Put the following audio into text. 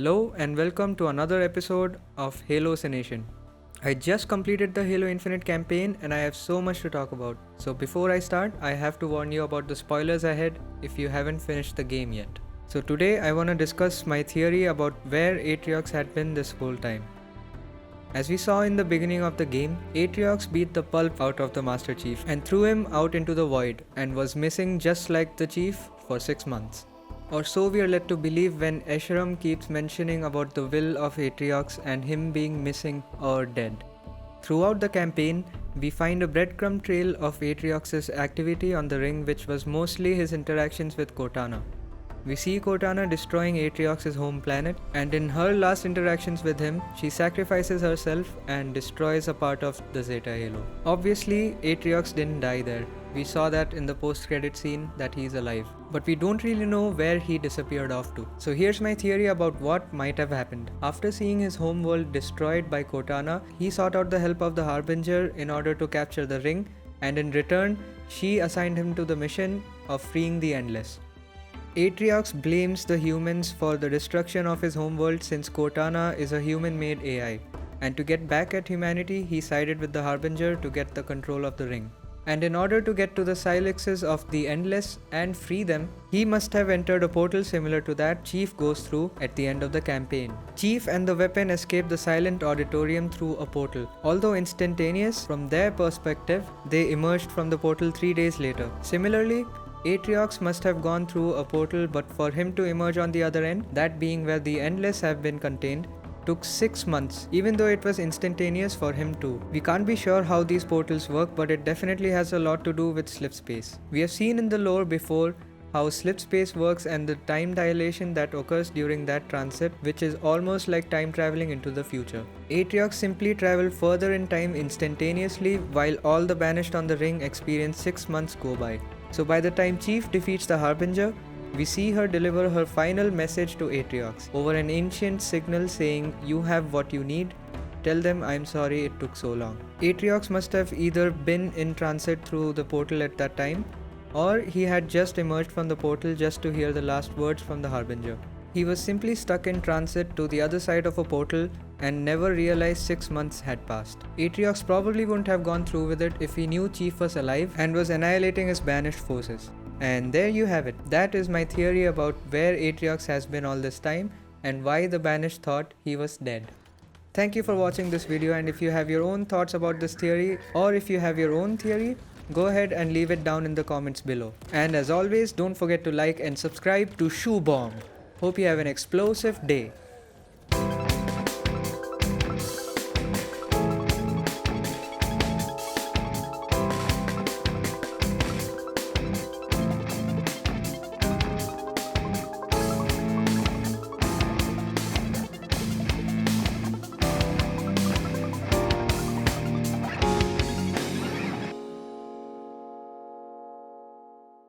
Hello and welcome to another episode of Halocination. I just completed the Halo Infinite campaign and I have so much to talk about. So before I start, I have to warn you about the spoilers ahead if you haven't finished the game yet. So today I want to discuss my theory about where Atriox had been this whole time. As we saw in the beginning of the game, Atriox beat the pulp out of the Master Chief and threw him out into the void and was missing just like the Chief for 6 months. Or so we are led to believe when Escharum keeps mentioning about the will of Atriox and him being missing or dead. Throughout the campaign, we find a breadcrumb trail of Atriox's activity on the ring, which was mostly his interactions with Cortana. We see Cortana destroying Atriox's home planet, and in her last interactions with him, she sacrifices herself and destroys a part of the Zeta Halo. Obviously, Atriox didn't die there. We saw that in the post-credit scene that he's alive. But we don't really know where he disappeared off to. So here's my theory about what might have happened. After seeing his home world destroyed by Cortana, he sought out the help of the Harbinger in order to capture the ring, and in return, she assigned him to the mission of freeing the Endless. Atriox blames the humans for the destruction of his homeworld since Cortana is a human-made AI, and to get back at humanity, he sided with the Harbinger to get the control of the ring. And in order to get to the Silexes of the Endless and free them, he must have entered a portal similar to that Chief goes through at the end of the campaign. Chief and the weapon escape the Silent Auditorium through a portal. Although instantaneous, from their perspective, they emerged from the portal 3 days later. Similarly, Atriox must have gone through a portal, but for him to emerge on the other end, that being where the Endless have been contained, took 6 months, even though it was instantaneous for him too. We can't be sure how these portals work, but it definitely has a lot to do with slip space. We have seen in the lore before how slip space works and the time dilation that occurs during that transit, which is almost like time traveling into the future. Atriox simply traveled further in time instantaneously, while all the Banished on the ring experience 6 months go by. So by the time Chief defeats the Harbinger, we see her deliver her final message to Atriox over an ancient signal saying, "You have what you need. Tell them I'm sorry it took so long." Atriox must have either been in transit through the portal at that time, or he had just emerged from the portal just to hear the last words from the Harbinger. He was simply stuck in transit to the other side of a portal and never realized 6 months had passed. Atriox probably wouldn't have gone through with it if he knew Chief was alive and was annihilating his Banished forces. And there you have it. That is my theory about where Atriox has been all this time and why the Banished thought he was dead. Thank you for watching this video, and if you have your own thoughts about this theory, or if you have your own theory, go ahead and leave it down in the comments below. And as always, don't forget to like and subscribe to Shoe Bomb. Hope you have an explosive day.